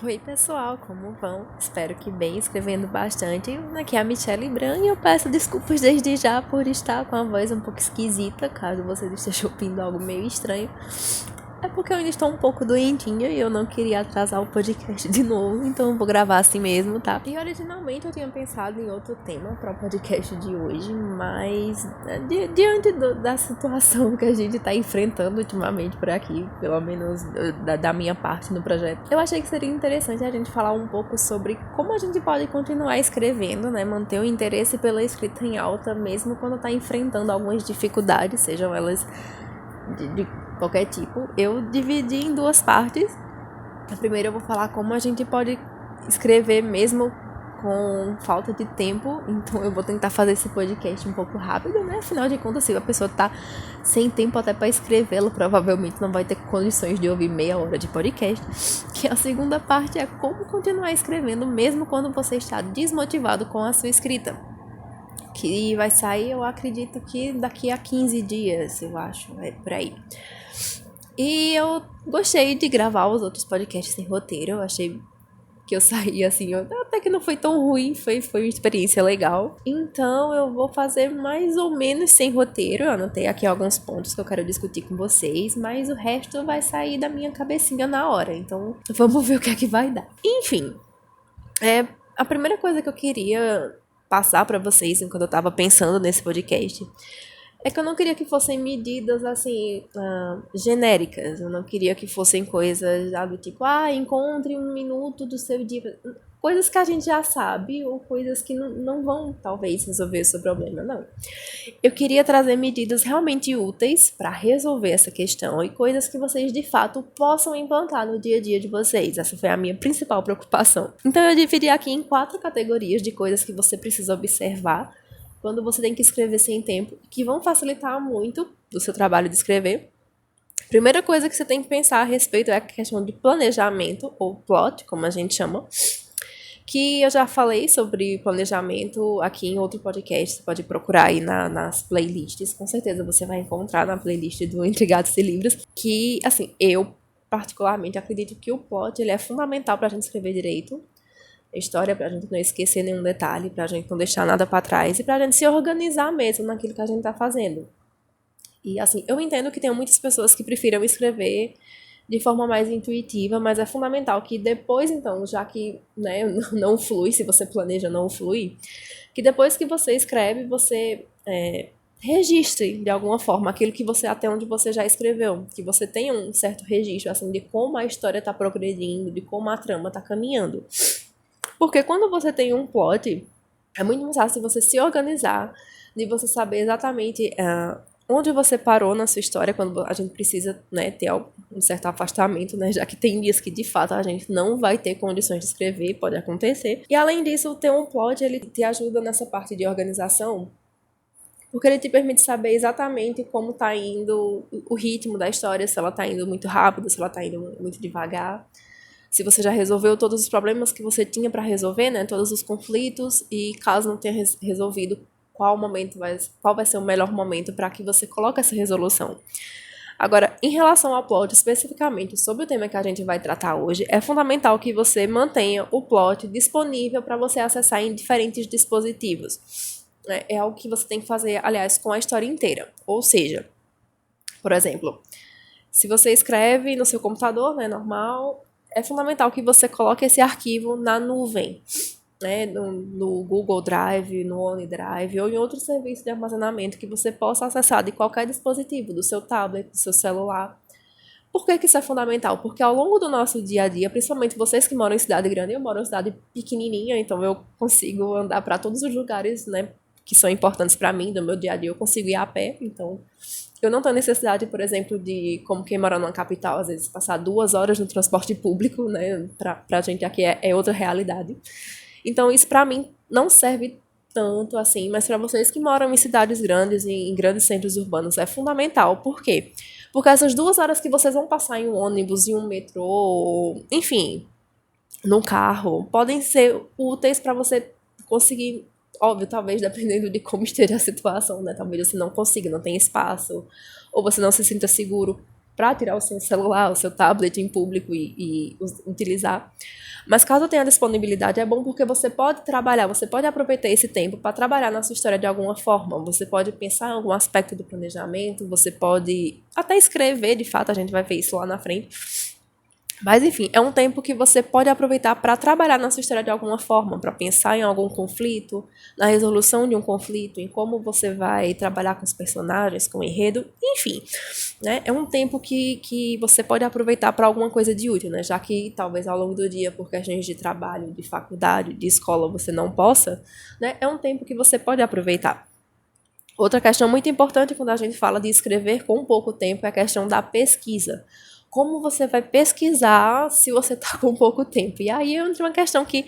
Oi pessoal, como vão? Espero que bem, escrevendo bastante. Aqui é a Michelle Bran e eu peço desculpas desde já por estar com a voz um pouco esquisita, caso vocês estejam ouvindo algo meio estranho. É porque eu ainda estou um pouco doentinha e eu não queria atrasar o podcast de novo, então eu vou gravar assim mesmo, tá? E originalmente eu tinha pensado em outro tema para o podcast de hoje, mas diante da situação que a gente tá enfrentando ultimamente por aqui, pelo menos da minha parte no projeto, eu achei que seria interessante a gente falar um pouco sobre como a gente pode continuar escrevendo, né? Manter o interesse pela escrita em alta, mesmo quando tá enfrentando algumas dificuldades, sejam elas de qualquer tipo. Eu dividi em duas partes. A primeira eu vou falar como a gente pode escrever mesmo com falta de tempo, então eu vou tentar fazer esse podcast um pouco rápido, né? Afinal de contas, se a pessoa tá sem tempo até para escrevê-lo, provavelmente não vai ter condições de ouvir meia hora de podcast. Que a segunda parte é como continuar escrevendo mesmo quando você está desmotivado com a sua escrita. Que vai sair, eu acredito que daqui a 15 dias, eu acho, é por aí. E eu gostei de gravar os outros podcasts sem roteiro. Eu achei que eu saí assim, até que não foi tão ruim, foi uma experiência legal. Então eu vou fazer mais ou menos sem roteiro. Eu anotei aqui alguns pontos que eu quero discutir com vocês, mas o resto vai sair da minha cabecinha na hora. Então vamos ver o que é que vai dar. Enfim, a primeira coisa que eu queria passar pra vocês enquanto eu tava pensando nesse podcast é que eu não queria que fossem medidas assim, genéricas. Eu não queria que fossem coisas do tipo, encontre um minuto do seu dia. Coisas que a gente já sabe, ou coisas que não vão, talvez, resolver o seu problema, não. Eu queria trazer medidas realmente úteis para resolver essa questão e coisas que vocês, de fato, possam implantar no dia a dia de vocês. Essa foi a minha principal preocupação. Então, eu dividi aqui em 4 categorias de coisas que você precisa observar quando você tem que escrever sem tempo, que vão facilitar muito o seu trabalho de escrever. Primeira coisa que você tem que pensar a respeito é a questão de planejamento, ou plot, como a gente chama, que eu já falei sobre planejamento aqui em outro podcast. Você pode procurar aí nas playlists, com certeza você vai encontrar na playlist do Entre Gatos e Livros, que, assim, eu particularmente acredito que o plot ele é fundamental para a gente escrever direito, a história, pra gente não esquecer nenhum detalhe, pra gente não deixar nada pra trás e pra gente se organizar mesmo naquilo que a gente tá fazendo. E assim, eu entendo que tem muitas pessoas que prefiram escrever de forma mais intuitiva, mas é fundamental que depois, então, já que né, não flui, se você planeja não flui, que depois que você escreve, você registre de alguma forma aquilo que você, até onde você já escreveu, que você tenha um certo registro, assim, de como a história tá progredindo, de como a trama tá caminhando. Porque quando você tem um plot, é muito mais fácil você se organizar, de você saber exatamente onde você parou na sua história, quando a gente precisa né, ter um certo afastamento, né, já que tem dias que de fato a gente não vai ter condições de escrever, pode acontecer. E além disso, ter um plot, ele te ajuda nessa parte de organização, porque ele te permite saber exatamente como está indo o ritmo da história, se ela está indo muito rápido, se ela está indo muito devagar. Se você já resolveu todos os problemas que você tinha para resolver, né, todos os conflitos, e caso não tenha resolvido, qual vai ser o melhor momento para que você coloque essa resolução. Agora, em relação ao plot, especificamente sobre o tema que a gente vai tratar hoje, é fundamental que você mantenha o plot disponível para você acessar em diferentes dispositivos. É algo que você tem que fazer, aliás, com a história inteira. Ou seja, por exemplo, se você escreve no seu computador, né, normal, é fundamental que você coloque esse arquivo na nuvem, né, no Google Drive, no OneDrive ou em outro serviço de armazenamento que você possa acessar de qualquer dispositivo, do seu tablet, do seu celular. Por que isso é fundamental? Porque ao longo do nosso dia a dia, principalmente vocês que moram em cidade grande, eu moro em cidade pequenininha, então eu consigo andar para todos os lugares, né, que são importantes para mim, do meu dia a dia, eu consigo ir a pé, então eu não tenho necessidade, por exemplo, de, como quem mora numa capital, às vezes passar 2 horas no transporte público, né, pra gente aqui é outra realidade. Então isso pra mim não serve tanto assim, mas para vocês que moram em cidades grandes e em grandes centros urbanos é fundamental. Por quê? Porque essas 2 horas que vocês vão passar em um ônibus, em um metrô, enfim, num carro, podem ser úteis para você conseguir, óbvio, talvez dependendo de como esteja a situação, né? Talvez você não consiga, não tenha espaço, ou você não se sinta seguro para tirar o seu celular, o seu tablet em público e utilizar. Mas caso tenha disponibilidade, é bom porque você pode trabalhar, você pode aproveitar esse tempo para trabalhar na sua história de alguma forma. Você pode pensar em algum aspecto do planejamento, você pode até escrever, de fato, a gente vai ver isso lá na frente. Mas, enfim, é um tempo que você pode aproveitar para trabalhar na sua história de alguma forma, para pensar em algum conflito, na resolução de um conflito, em como você vai trabalhar com os personagens, com o enredo, enfim. Né? É um tempo que você pode aproveitar para alguma coisa de útil, né? Já que talvez ao longo do dia, por questões de trabalho, de faculdade, de escola, você não possa, né? É um tempo que você pode aproveitar. Outra questão muito importante quando a gente fala de escrever com pouco tempo é a questão da pesquisa. Como você vai pesquisar se você está com pouco tempo? E aí entra uma questão que,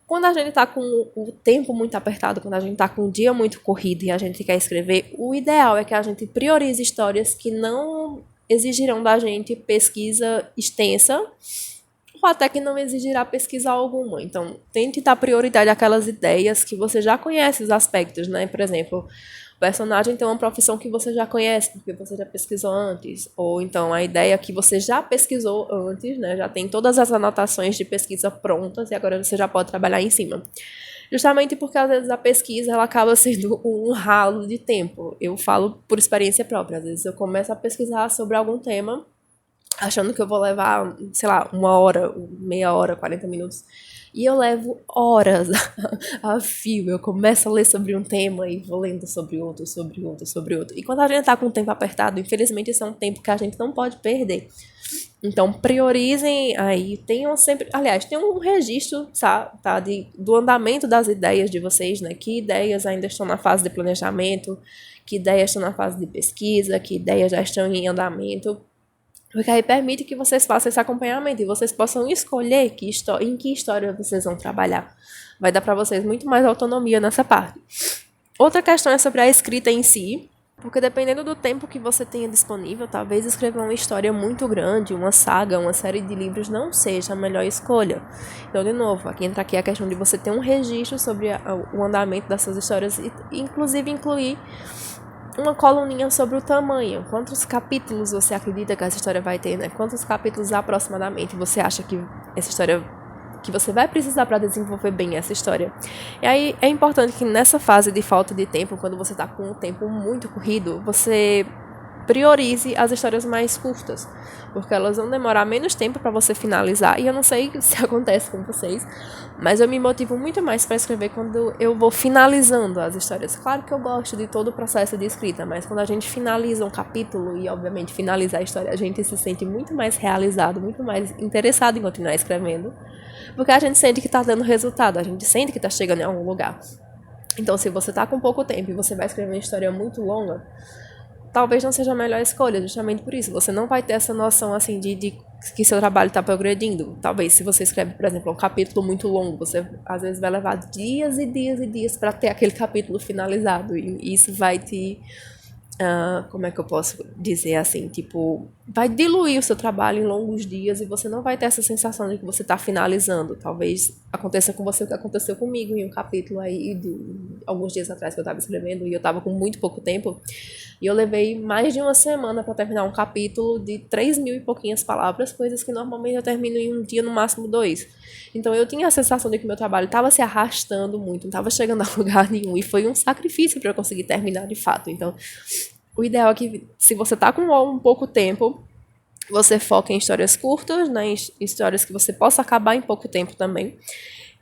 quando a gente está com o tempo muito apertado, quando a gente está com o dia muito corrido e a gente quer escrever, o ideal é que a gente priorize histórias que não exigirão da gente pesquisa extensa, ou até que não exigirá pesquisa alguma. Então, tente dar prioridade àquelas ideias que você já conhece os aspectos, né? Por exemplo, o personagem tem uma profissão que você já conhece, porque você já pesquisou antes. Ou então a ideia que você já pesquisou antes, né? Já tem todas as anotações de pesquisa prontas e agora você já pode trabalhar em cima. Justamente porque às vezes a pesquisa ela acaba sendo um ralo de tempo. Eu falo por experiência própria. Às vezes eu começo a pesquisar sobre algum tema, achando que eu vou levar, sei lá, 1 hora, meia hora, 40 minutos. E eu levo horas a fio. Eu começo a ler sobre um tema e vou lendo sobre outro, sobre outro, sobre outro. E quando a gente tá com o tempo apertado, infelizmente esse é um tempo que a gente não pode perder. Então, priorizem aí, tenham sempre... Aliás, tenham um registro, tá, do andamento das ideias de vocês, né? Que ideias ainda estão na fase de planejamento, que ideias estão na fase de pesquisa, que ideias já estão em andamento. Porque aí permite que vocês façam esse acompanhamento e vocês possam escolher em que história vocês vão trabalhar. Vai dar para vocês muito mais autonomia nessa parte. Outra questão é sobre a escrita em si, porque dependendo do tempo que você tenha disponível, talvez escrever uma história muito grande, uma saga, uma série de livros não seja a melhor escolha. Então, de novo, aqui entra a questão de você ter um registro sobre o andamento das suas histórias e inclusive incluir uma coluninha sobre o tamanho. Quantos capítulos você acredita que essa história vai ter, né? Quantos capítulos aproximadamente você acha que essa história, que você vai precisar para desenvolver bem essa história? E aí é importante que nessa fase de falta de tempo, quando você está com o tempo muito corrido, você priorize as histórias mais curtas, porque elas vão demorar menos tempo para você finalizar. E eu não sei se acontece com vocês, mas eu me motivo muito mais para escrever quando eu vou finalizando as histórias. Claro que eu gosto de todo o processo de escrita, mas quando a gente finaliza um capítulo e, obviamente, finaliza a história, a gente se sente muito mais realizado, muito mais interessado em continuar escrevendo, porque a gente sente que está dando resultado, a gente sente que está chegando em algum lugar. Então, se você está com pouco tempo e você vai escrever uma história muito longa, talvez não seja a melhor escolha, justamente por isso. Você não vai ter essa noção, assim, de que seu trabalho está progredindo. Talvez, se você escreve, por exemplo, um capítulo muito longo, você, às vezes, vai levar dias e dias e dias para ter aquele capítulo finalizado. E isso vai te... como é que eu posso dizer assim? Tipo, vai diluir o seu trabalho em longos dias e você não vai ter essa sensação de que você está finalizando. Talvez aconteça com você o que aconteceu comigo em um capítulo aí de alguns dias atrás que eu estava escrevendo e eu estava com muito pouco tempo. E eu levei mais de uma semana para terminar um capítulo de 3.000 e pouquinhas palavras, coisas que normalmente eu termino em um dia, no máximo 2. Então eu tinha a sensação de que meu trabalho estava se arrastando muito, não estava chegando a lugar nenhum. E foi um sacrifício para eu conseguir terminar de fato. Então, o ideal é que, se você está com um pouco tempo, você foca em histórias curtas, né, em histórias que você possa acabar em pouco tempo também.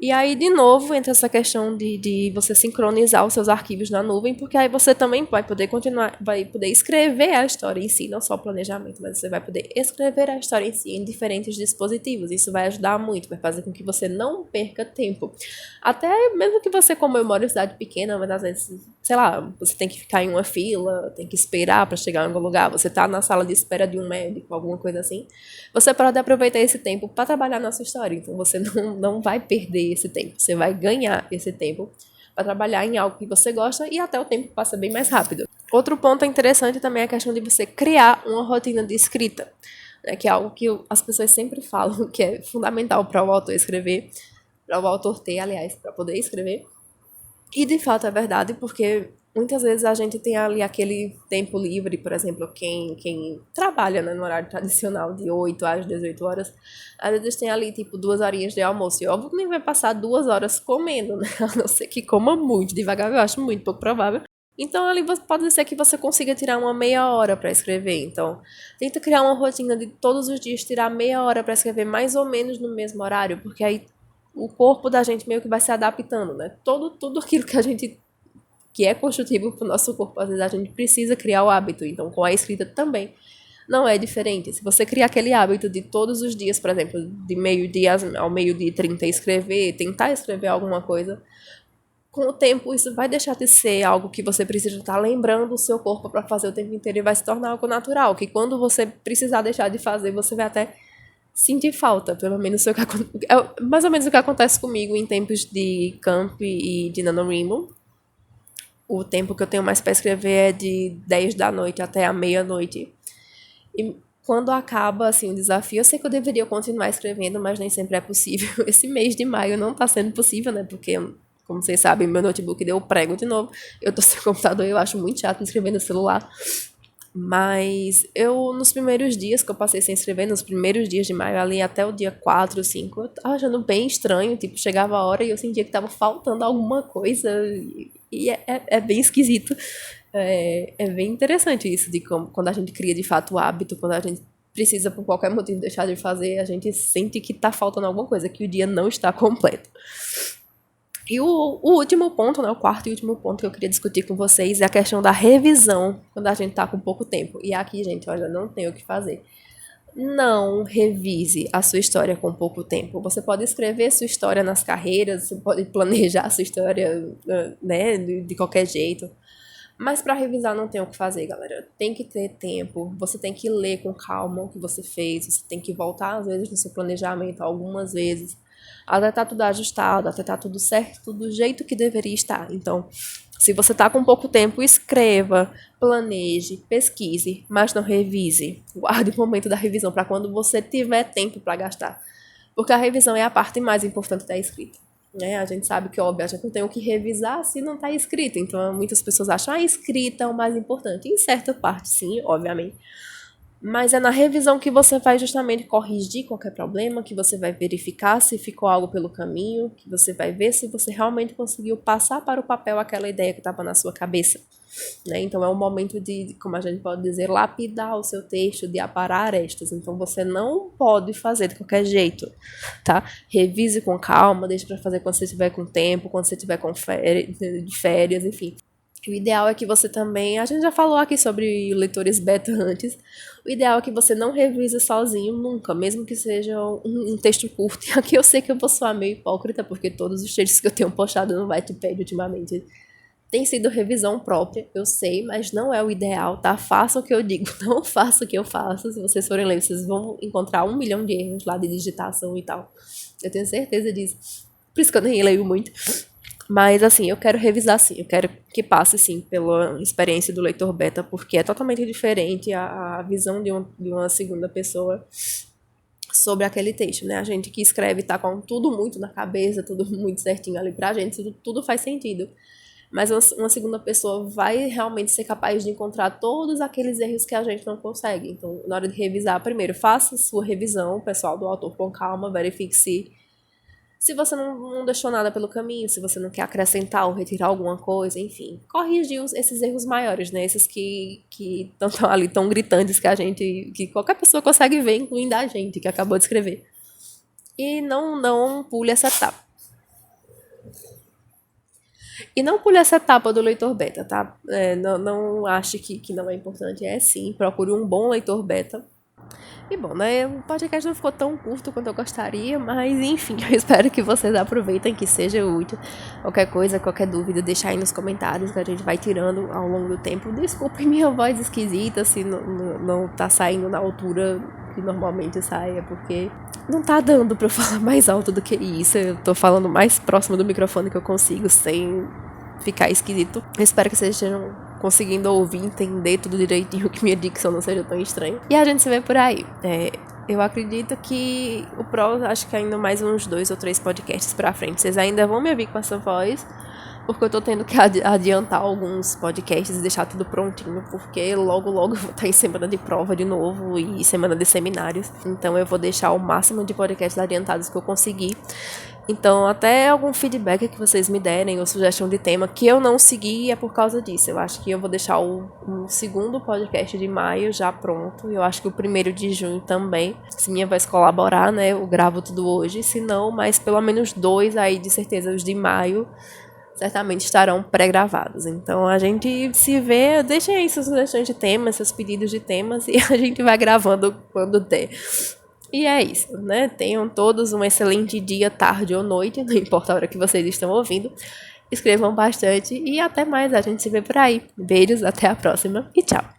E aí, de novo, entra essa questão de você sincronizar os seus arquivos na nuvem, porque aí você também vai poder continuar, vai poder escrever a história em si, não só o planejamento, mas você vai poder escrever a história em si em diferentes dispositivos. Isso vai ajudar muito, vai fazer com que você não perca tempo. Até mesmo que você, como eu moro em cidade pequena, mas às vezes, sei lá, você tem que ficar em uma fila, tem que esperar para chegar em algum lugar, você está na sala de espera de um médico, alguma coisa assim, você pode aproveitar esse tempo para trabalhar na sua história. Então você não vai perder esse tempo, você vai ganhar esse tempo para trabalhar em algo que você gosta e até o tempo passa bem mais rápido. Outro ponto interessante também é a questão de você criar uma rotina de escrita, né, que é algo que as pessoas sempre falam que é fundamental para o autor escrever, para o autor ter, aliás, para poder escrever. E de fato é verdade, porque muitas vezes a gente tem ali aquele tempo livre, por exemplo, quem trabalha, né, no horário tradicional de 8 às 18 horas, às vezes tem ali tipo 2 horinhas de almoço. E óbvio que nem vai passar 2 horas comendo, né? A não ser que coma muito devagar, eu acho muito pouco provável. Então ali pode ser que você consiga tirar uma meia hora para escrever. Então, tenta criar uma rotina de todos os dias tirar meia hora para escrever mais ou menos no mesmo horário, porque aí o corpo da gente meio que vai se adaptando, né? Tudo aquilo que a gente que é construtivo para o nosso corpo, às vezes a gente precisa criar o hábito. Então, com a escrita também não é diferente. Se você criar aquele hábito de todos os dias, por exemplo, de meio-dia ao meio-dia e 30 escrever, tentar escrever alguma coisa, com o tempo isso vai deixar de ser algo que você precisa estar lembrando o seu corpo para fazer o tempo inteiro e vai se tornar algo natural, que quando você precisar deixar de fazer, você vai até sentir falta, pelo menos é mais ou menos o que acontece comigo em tempos de camp e de NaNoWriMo. O tempo que eu tenho mais para escrever é de 10 da noite até a meia-noite. E quando acaba assim o desafio, eu sei que eu deveria continuar escrevendo, mas nem sempre é possível. Esse mês de maio não está sendo possível, né? Porque, como vocês sabem, meu notebook deu prego de novo. Eu tô sem computador e eu acho muito chato escrever no celular. Mas eu, nos primeiros dias que eu passei sem escrever, nos primeiros dias de maio, ali até o dia 4, 5, eu tava achando bem estranho. Tipo, chegava a hora e eu sentia que tava faltando alguma coisa. E é bem esquisito. É bem interessante isso, de como, quando a gente cria de fato o hábito, quando a gente precisa, por qualquer motivo, deixar de fazer, a gente sente que tá faltando alguma coisa, que o dia não está completo. E o último ponto, né, o quarto e último ponto que eu queria discutir com vocês é a questão da revisão quando a gente tá com pouco tempo. E aqui, gente, olha, não tem o que fazer. Não revise a sua história com pouco tempo. Você pode escrever sua história nas carreiras, você pode planejar a sua história, né, de qualquer jeito. Mas para revisar não tem o que fazer, galera. Tem que ter tempo. Você tem que ler com calma o que você fez. Você tem que voltar, às vezes, no seu planejamento algumas vezes. Até tá tudo ajustado, até tá tudo certo, tudo do jeito que deveria estar. Então, se você tá com pouco tempo, escreva, planeje, pesquise, mas não revise. Guarde o momento da revisão para quando você tiver tempo para gastar. Porque a revisão é a parte mais importante da escrita. Né? A gente sabe que, óbvio, a gente não tem o que revisar se não está escrito. Então, muitas pessoas acham que a escrita é o mais importante. Em certa parte, sim, obviamente. Mas é na revisão que você vai justamente corrigir qualquer problema, que você vai verificar se ficou algo pelo caminho, que você vai ver se você realmente conseguiu passar para o papel aquela ideia que estava na sua cabeça. Né? Então é um momento de, como a gente pode dizer, lapidar o seu texto, de aparar arestas. Então você não pode fazer de qualquer jeito, tá? Revise com calma, deixe para fazer quando você estiver com tempo, quando você estiver com férias, enfim. O ideal é que você também, a gente já falou aqui sobre leitores beta antes, o ideal é que você não revise sozinho nunca, mesmo que seja um texto curto. E aqui eu sei que eu vou soar meio hipócrita, porque todos os textos que eu tenho postado no Wattpad ultimamente tem sido revisão própria, eu sei, mas não é o ideal, tá? Faça o que eu digo, não faça o que eu faço. Se vocês forem ler, vocês vão encontrar 1 milhão de erros lá de digitação e tal. Eu tenho certeza disso. Por isso que eu nem leio muito. Mas, assim, eu quero revisar, sim. Eu quero que passe, sim, pela experiência do leitor beta, porque é totalmente diferente a visão de uma segunda pessoa sobre aquele texto, né? A gente que escreve tá com tudo muito na cabeça, tudo muito certinho ali pra gente, tudo faz sentido. Mas uma segunda pessoa vai realmente ser capaz de encontrar todos aqueles erros que a gente não consegue. Então, na hora de revisar, primeiro, faça sua revisão, pessoal, do autor com calma, verifique se você não deixou nada pelo caminho, se você não quer acrescentar ou retirar alguma coisa, enfim. Corrigir esses erros maiores, né? Esses que estão ali tão gritantes que qualquer pessoa consegue ver, incluindo a gente que acabou de escrever. E não pule essa etapa. E não pule essa etapa do leitor beta, tá? Não ache que não é importante. É sim, procure um bom leitor beta. E bom, né, o podcast não ficou tão curto quanto eu gostaria, mas enfim, eu espero que vocês aproveitem, que seja útil. Qualquer coisa, qualquer dúvida, deixa aí nos comentários que a gente vai tirando ao longo do tempo. Desculpe minha voz esquisita se não tá saindo na altura que normalmente saia, porque não tá dando pra eu falar mais alto do que isso. Eu tô falando mais próximo do microfone que eu consigo, sem ficar esquisito. Eu espero que vocês estejam conseguindo ouvir, entender tudo direitinho, que minha dicção não seja tão estranha. E a gente se vê por aí. Eu acredito que o Pro, acho que ainda mais uns 2 ou 3 podcasts pra frente, vocês ainda vão me ouvir com essa voz, porque eu tô tendo que adiantar alguns podcasts e deixar tudo prontinho, porque logo eu vou estar em semana de prova de novo e semana de seminários. Então eu vou deixar o máximo de podcasts adiantados que eu conseguir. Então, até algum feedback que vocês me derem ou sugestão de tema que eu não segui é por causa disso. Eu acho que eu vou deixar o segundo podcast de maio já pronto. Eu acho que o 1º de junho também. Se minha voz colaborar, né? Eu gravo tudo hoje. Se não, mas pelo menos 2 aí, de certeza, os de maio certamente estarão pré-gravados. Então a gente se vê, deixem aí suas sugestões de temas, seus pedidos de temas e a gente vai gravando quando der. E é isso, né? Tenham todos um excelente dia, tarde ou noite, não importa a hora que vocês estão ouvindo. Escrevam bastante e até mais, a gente se vê por aí. Beijos, até a próxima e tchau!